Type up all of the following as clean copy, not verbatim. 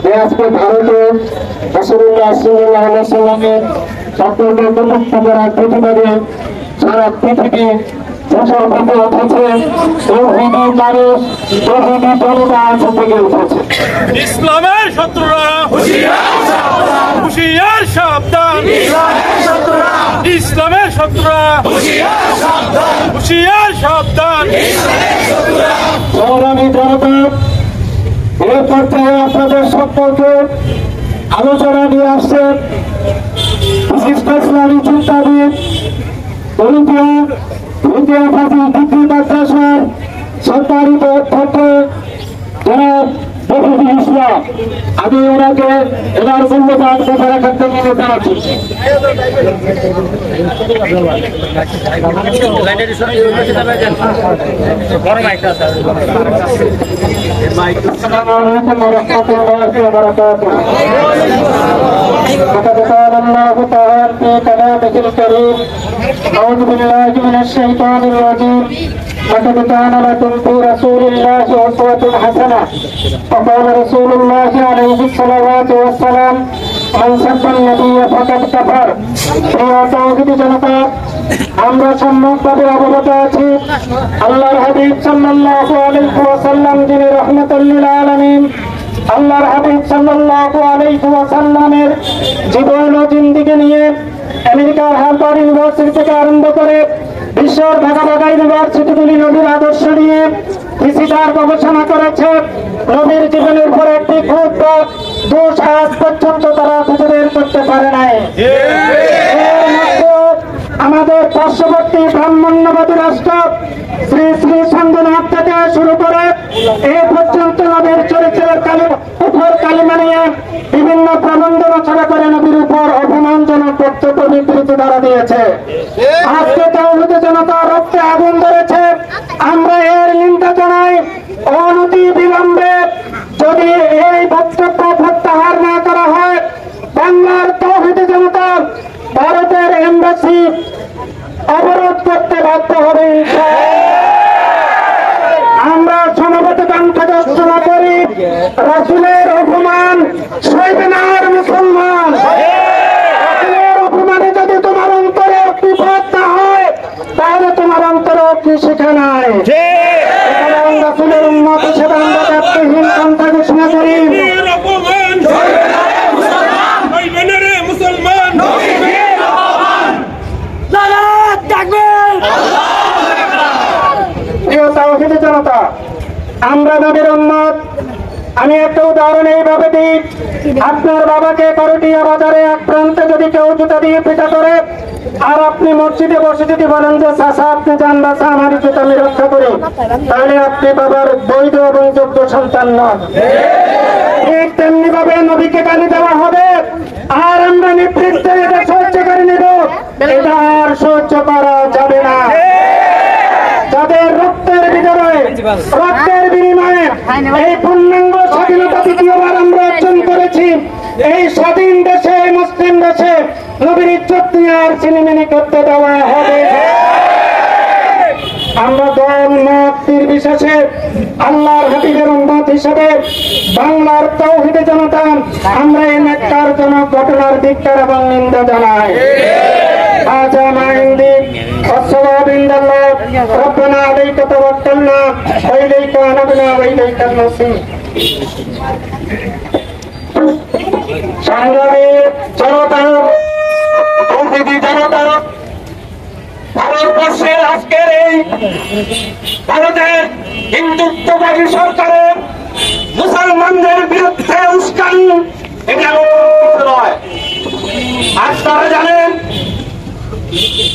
যে আজকে ভারতে রাসূলুল্লাহ সাল্লাল্লাহু আলাইহি ওয়াসাল্লামের সম্পূর্ণ প্রতিষ্ঠা করার প্রতিবাদে সারা পৃথিবী প্রসারিত হচ্ছে। তৌহিদি মানুষ, তৌহিদি জনতা থেকে উঠেছে। ইসলামের শত্রুরা হুঁশিয়ার সাবধান, ইসলামের শত্রুরা হুঁশিয়ার সাবধান। সংগ্রামী জনতা, এই পর্যায়ে আপনাদের সম্পর্কে আলোচনা নিয়ে আসছেন বিশিষ্ট ইসলামী চিন্তাবিদ, দ্বিতীয় ফাজিল ডিগ্রি মাদ্রাসার সম্মানিত অধ্যক্ষ জনাব মফিদুল ইসলাম। আমি ওনাকে এবার মূল্যবান কথা রাখার জন্য জানাচ্ছি। أعوذ بالله من الشيطان الرجيم. لقد كان لكم في رسول الله أسوة حسنة وقال رسول الله عليه الصلاة والسلام من سب النبي فقد كفر. প্রিয় তৌহিদি জনতা, আমরা সম্যকভাবে অবগত আছি আল্লাহর হাবিব সাল্লাল্লাহু আলাইহি ওয়াসাল্লাম যিনি রাহমাতুল লিল আলামিন, আল্লাহর হাবিব সাল্লাল্লাহু আলাইহি ওয়াসাল্লামের জীবন ও জিন্দেগি নিয়ে আমেরিকার হার্ভার্ড ইউনিভার্সিটি থেকে আরম্ভ করে বিশ্বের ঢাকা ইউনিভার্সিটিগুলি নবীর আদর্শ নিয়ে থিসিসের গবেষণা করেছে। নবীর জীবনের উপর একটি ক্ষুদ্র দোষ আজ পর্যন্ত তারা খুঁজে বের করতে পারে নাই। আমাদের পার্শ্ববর্তী ব্রাহ্মণ্যবাদী রাষ্ট্র শ্রী শ্রী সঙ্গনাথ থেকে শুরু করে এ পর্যন্ত নবীর চরিত্রের উপর কালিমা নিয়ে বিভিন্ন প্রবন্ধ রচনা করে নবীর উপর অপমানজনক বক্তব্য বিবৃতি দ্বারা দিয়েছে। আজকে তৌহিদি জনতা রক্তে আগুন ধরেছে। আমরা এর নিন্দা জানাই। অনতি বিলম্বে যদি এই বক্তব্য প্রত্যাহার না করা হয়, বাংলার তৌহিদি জনতা ভারতের এম্বাসি অবরোধ করতে বাধ্য হবে। আমরা সমবেত কণ্ঠে ঘোষণা করি, রাসূলের অপমান সইবে না আর মুসলমান। রাসূলের অপমানে যদি তোমার অন্তরে বিপদ না হয়, তাহলে তোমার অন্তরে কি শিখা নাই? রাসূলের উম্মত হিসেবে আমরা দায়িত্বহীন কণ্ঠে ঘোষণা করি, জনতা আমরা নবীর উম্মত। আমি একটা উদাহরণ এইভাবে দিই, আপনার বাবাকে করটিয়া বাজারে এক প্রান্তে যদি কেউ জুতা দিয়ে পিটা করে আর আপনি মসজিদে বসে যদি বলেন যে চাচা আপনি যান বাসা আমার জুতা আমি রক্ষা করি, তাহলে আপনি বাবার বৈধ এবং যোগ্য সন্তান নন। ঠিক তেমনি ভাবে নবীকে গালি দেওয়া হবে আর আমরা নিবৃত্ত এটা সহ্য করে নিব, এটা আর সহ্য করা যাবে না। যাদের রক্তের বিনিময়ে এই পূর্ণাঙ্গ স্বাধীনতা দ্বিতীয়বার আমরা অর্জন করেছি, এই স্বাধীন দেশে মুসলিম দেশে নবীর ইজ্জত নিয়ে আর ছিনিমিনি করতে দেওয়া হবে। আমরা দল মত নির্বিশেষে আল্লাহর হাবিবের উম্মত হিসেবে বাংলার তৌহিদি জনতা আমরা এই ন্যাক্কারজনক ঘটনার ধিক্কার এবং নিন্দা জানাই। هذا ما عندي والصواب عند الله ربنا عليك توكلنا وإليك أنبنا وإليك المصير. সংগ্রামী জনতা, তৌহিদি জনতা, ভারতবর্ষের আজকের এই ভারতের হিন্দুত্ববাদী সরকারের মুসলমানদের বিরুদ্ধে উস্কানি এটা নয়। আপনারা জানেন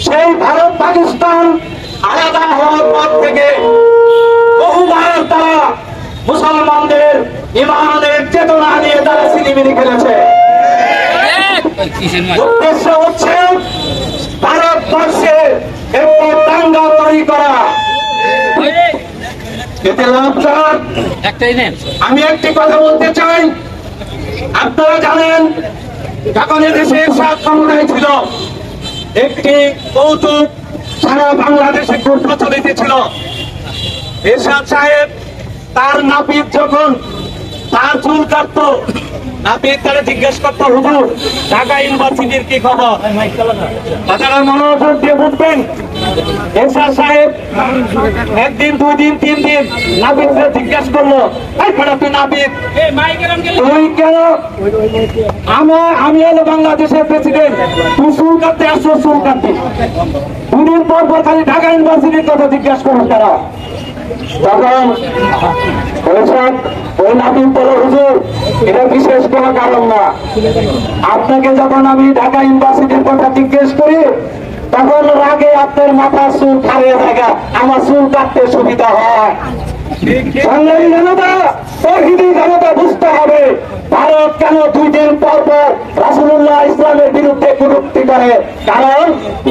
সেই ভারত পাকিস্তান আলাদা হওয়ার পর থেকে বহুবার তারা মুসলমানদের ইমানের চেতনা নিয়ে তারা ছিনিমিনি খেলেছে। উদ্দেশ্য হচ্ছে ভারতবর্ষে একটি দাঙ্গা তৈরি করা। এতে লাভদার আমি একটি কথা বলতে চাই। আপনারা জানেন যখন এদেশে এরশাদ ক্ষমতায় ছিল, একটি কৌতুক সারা বাংলাদেশে খুব প্রচলিত ছিল। এরশাদ সাহেব তার নাপিত যখন তার চুল কাটতো, নাপিত তারা জিজ্ঞেস করতো, হুজুর ঢাকা ইউনিভার্সিটির কি খবর? তাছাড়া মনোযোগ দিয়ে বুঝবেন, এরশাদ সাহেব একদিন, 2 দিন, 3 দিন নাপিতরা জিজ্ঞেস করলো, এই বেটা তুই নাপিত, তুই কেন আমি হলো বাংলাদেশের প্রেসিডেন্ট, তুই চুল কাটতে আসছো, চুল কাটতে 2 দিন পর পর খালি ঢাকা ইউনিভার্সিটির কথা জিজ্ঞেস করুন তারা। তখন ওই নাপিত বলো, হুজুর এটা বিশেষ কোনো কারণ না, আপনাকে যখন আমি ঢাকা ইউনিভার্সিটির কথা জিজ্ঞেস করি তখন রাগে আপনার মাথার চুল খারিয়ে জায়গা, আমার চুল কাটতে সুবিধা হয়। সংগ্রামী জনতা, তৌহিদি জনতা বুঝতে হবে ভারত কেন 2 দিন পর পর রাসূলুল্লাহ ইসলামের বিরুদ্ধে কটূক্তি করে। কারণ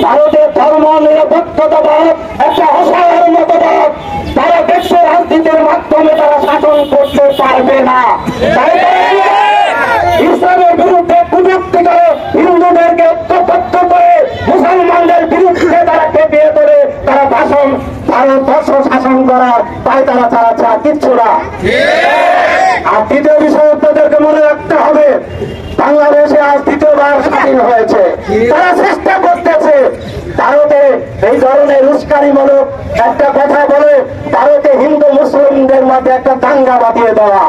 ভারতের ধর্ম নিরপেক্ষতাবাদ একটা অসাধারণ মতবাদ, তারা দেশের রাজনীতির মাধ্যমে তারা শাসন করতে পারবে না। তাই ইসলামের বিরুদ্ধে কটূক্তি করে, হিন্দুদেরকে ঐক্যবদ্ধ করে, মুসলমানদের বিরুদ্ধে তারা খেপিয়ে তোলে, তারা ভারতবর্ষ শাসন করার তাই তারা চালাচ্ছে, কিচ্ছু না। আর দ্বিতীয় বিষয় আপনাদেরকে মনে রাখতে হবে, বাংলাদেশে আজ 2বার স্বাধীন হয়েছে, তারা চেষ্টা করতেছে ভারতে এই ধরনের উস্কানিমূলক একটা কথা বলে ভারতে হিন্দু মুসলিমদের মধ্যে একটা দাঙ্গা বাঁধিয়ে দেওয়া।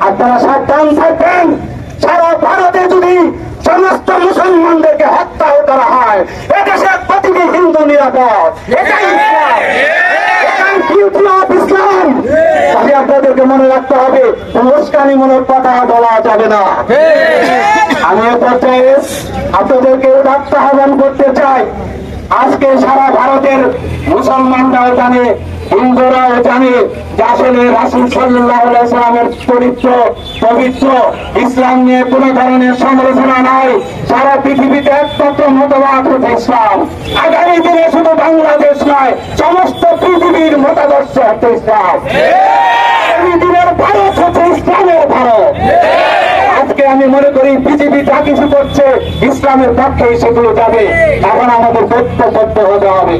আপনারা সাবধান থাকবেন, সারা ভারতে যদি সমস্ত মুসলমানদেরকে হত্যাও করা হয়, এদেশের প্রতিটি হিন্দু নিরাপদ। এটাই ইসলাম, এটাই বিউটি অফ ইসলাম। তাই আপনাদেরকে মনে রাখতে হবে, উস্কানিমূলক কথা বলা যাবে না। আমি এ পর্যায়ে আপনাদেরকে উদাত্ত আহ্বান করতে চাই, আজকে সারা ভারতের মুসলমানরাও জানে, হিন্দুরাও জানে যে আসলে রাসূল সাল্লাল্লাহু আলাইহি ওয়াসাল্লামের চরিত্র পবিত্র, ইসলাম নিয়ে কোনো ধরনের সমালোচনা নাই। সারা পৃথিবীতে একমাত্র মতবাদ হচ্ছে ইসলাম। আগামী দিনে শুধু বাংলাদেশ নয়, সমস্ত পৃথিবীর মতাদর্শ হচ্ছে ইসলাম। আগামী দিনের ভারত হচ্ছে ইসলামের ভারত। আজকে আমি মনে করি পৃথিবী যা কিছু করছে ইসলামের পক্ষে সেগুলো যাবে, এখন আমাদের ঐক্যবদ্ধ হতে হবে।